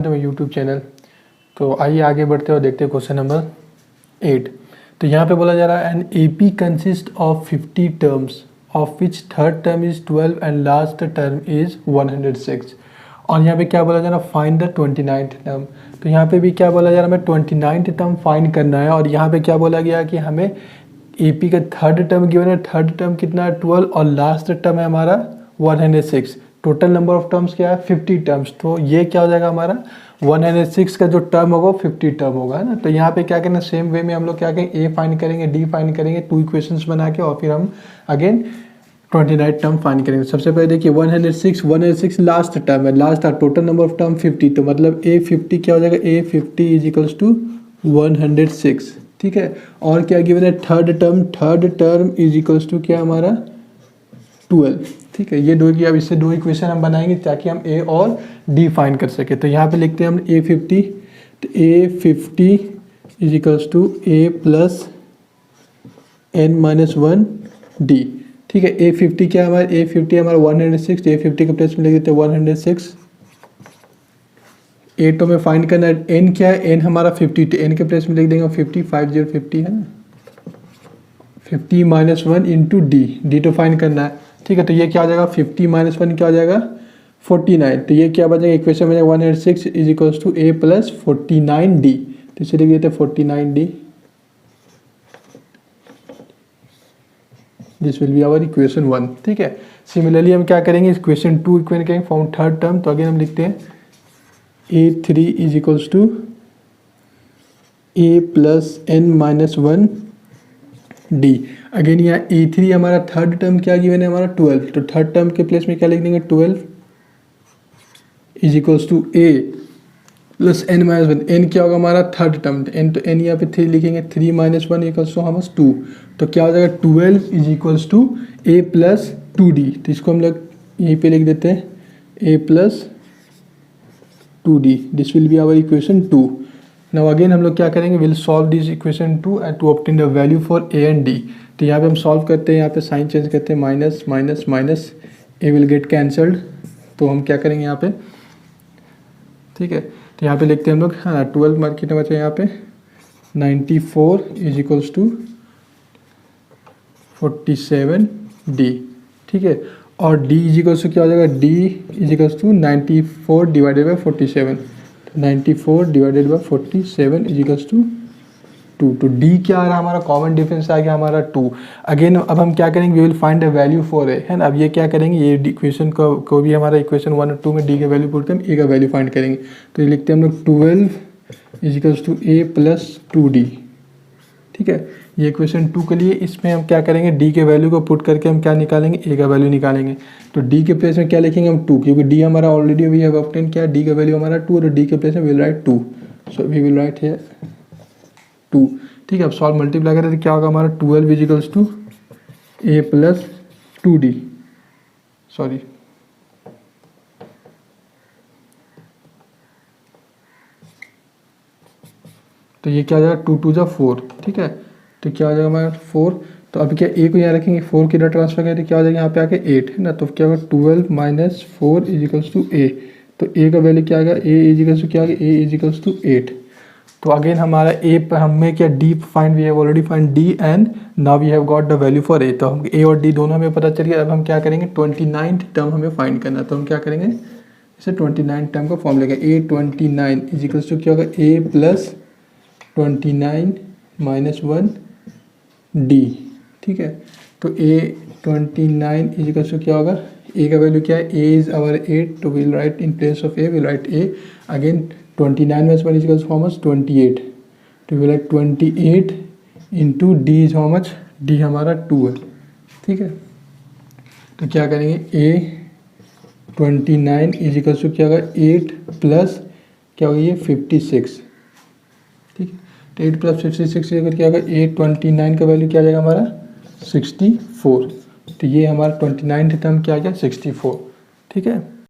YouTube channel. तो आइए आगे बढ़ते और देखते हैं क्वेश्चन नंबर 8। तो यहाँ पे बोला जा रहा है an AP consist of 50 terms of which third term is 12 and last term is 106। और यहाँ पे क्या बोला जा रहा है, फाइंड द 29th टर्म। तो यहाँ पे भी क्या बोला जा रहा है, हमें 29th टर्म फाइंड करना है। और यहाँ पे क्या बोला गया कि हमें एपी का थर्ड टर्म गिवन है, थर्ड टर्म कितना है 12 और लास्ट टर्म है हमारा 106। टोटल नंबर ऑफ टर्म्स क्या है 50 टर्म्स। तो ये क्या हो जाएगा हमारा 106 का जो टर्म होगा 50 टर्म होगा, है ना। तो यहाँ पे क्या करना, सेम वे में हम लोग क्या करेंगे, ए फाइंड करेंगे, डी फाइंड करेंगे, 2 इक्वेशंस बना के, और फिर हम अगेन 29 टर्म फाइंड करेंगे। सबसे पहले देखिए 106 लास्ट टर्म है, last total number of term 50। तो मतलब ए 50 क्या हो जाएगा, ए 50 इज इक्वल्स टू 106, ठीक है। और क्या गिवन है, third term is equals to क्या हमारा 12, ठीक है। ये दो की अब इससे 2 इक्वेशन हम बनाएंगे ताकि हम ए और डी फाइंड कर सके। तो यहाँ पे लिखते हैं हम ए 50, तो a 50 is equals to a plus n minus 1 d, ठीक है। ए 50 क्या है हमारा, ए 50 हमारा 106, ए 50 के प्लेस में लिख देते हैं 106। ए तो हमें फाइंड करना है, n क्या है, n हमारा 50, तो n के प्लेस में लिख देंगे 50 है ना, 50 माइनस 1 इंटू डी तो फाइंड करना है, ठीक है। तो ये क्या हो जाएगा 50 माइनस 1 क्या हो जाएगा 49। तो ये क्या बन जाएगा, इक्वेशन में 106 is equals to a plus 49 d. तो इसे लिख देते हैं 49 d, this will be our equation 1, ठीक है। सिमिलरली हम क्या करेंगे, इक्वेशन 2 इक्वेशन करेंगे फॉर्म थर्ड टर्म। तो अगेन हम लिखते हैं A3 is equals to a plus n minus 1 d. Again यहाँ A3 हमारा थर्ड टर्म क्या गिवन है हमारा 12, तो थर्ड टर्म के प्लेस में क्या लिख देंगे 12 is equals to a plus n minus 1। n क्या होगा हमारा थर्ड टर्म, तो n यहाँ पे 3 लिखेंगे, 3 माइनस 1 इक्वल्स टू हमारा 2। तो क्या हो जाएगा 12 is equals to a plus 2d। तो इसको हम लोग यहीं पे लिख देते हैं A plus 2d, this will be our equation 2। Now again हम लोग क्या करेंगे, will solve this equation 2 and to obtain the value for A and D. तो यहाँ पे हम सॉल्व करते हैं, यहाँ पे साइन चेंज करते हैं, minus minus minus, A will get cancelled. तो हम क्या करेंगे यहाँ पे, ठीक है। तो यहाँ पे लिखते हैं हम लोग, हाँ 12 मार्क कितना बचा यहाँ पे 94 इज इक्वल्स टू 47 डी, ठीक है। और d इज इक्वल्स टू क्या हो जाएगा, d is equals to 94 divided by 47, 94 divided by 47 is equals to 2। तो d क्या आ रहा है हमारा, कॉमन डिफरेंस आ गया हमारा 2। अगेन अब हम क्या करेंगे, we will find the value for a, है ना। अब ये क्या करेंगे, ये इक्वेशन को भी हमारा इक्वेशन 1 और 2 में d का वैल्यू पुट कर ए का वैल्यू फाइंड करेंगे। तो ये लिखते हैं हम लोग 12 is equals to a plus 2d, ठीक है। ये इक्वेशन 2 के लिए इसमें हम क्या करेंगे, d के वैल्यू को पुट करके हम क्या निकालेंगे, a का वैल्यू निकालेंगे। तो d के प्लेस में क्या लिखेंगे हम 2, क्योंकि d हमारा ऑलरेडी वी हैव ऑब्टेन क्या, d का वैल्यू हमारा 2, और d के प्लेस में will write 2, so we will write here 2, ठीक है। अब सॉल्व मल्टीप्लाई करें तो क्या होगा हमारा 12 is equals to a plus 2d, sorry तो ये क्या हो जाएगा 2 2 जा 4, ठीक है। तो क्या हो जाएगा हमारा 4। तो अभी क्या ए को यहाँ रखेंगे, 4 की तरह ट्रांसफर करें तो क्या हो जाएगा यहाँ पे आके 8, है ना। तो क्या होगा 12 माइनस 4 इज इक्वल्स टू ए। तो ए का वैल्यू क्या आ गया, ए इज इक्वल्स टू क्या आ गया, ए इज इक्वल्स टू 8। तो अगेन हमारा ए पर हमें क्या d find, we have already find d and now we have got the value for a. तो हम ए और डी दोनों हमें पता चल गया। अब हम क्या करेंगे, 29th टर्म हमें फाइंड करना है। तो हम क्या करेंगे, इसे 29 टर्म का फॉर्म लेंगे, ए 29 इज इक्वल्स टू क्या होगा, ए प्लस 29 माइनस 1 डी, ठीक है। तो a 29 इज इक्वल्स टू क्या होगा, a का वैल्यू क्या है, a इज आवर 8, तो will write in place of a will write a। Again 29 minus 1 is equals how much 28, तो will write 28 into D is how much, D हमारा 2 है, ठीक है। तो क्या करेंगे, a 29 इज इक्वल्स टू क्या होगा 8 प्लस क्या होगा ये 56, ठीक है। तो 8 प्लस 56 अगर क्या होगा, 29 का वैल्यू क्या आ जाएगा हमारा 64। तो ये हमारा 29th टर्म क्या आ गया 64, ठीक है।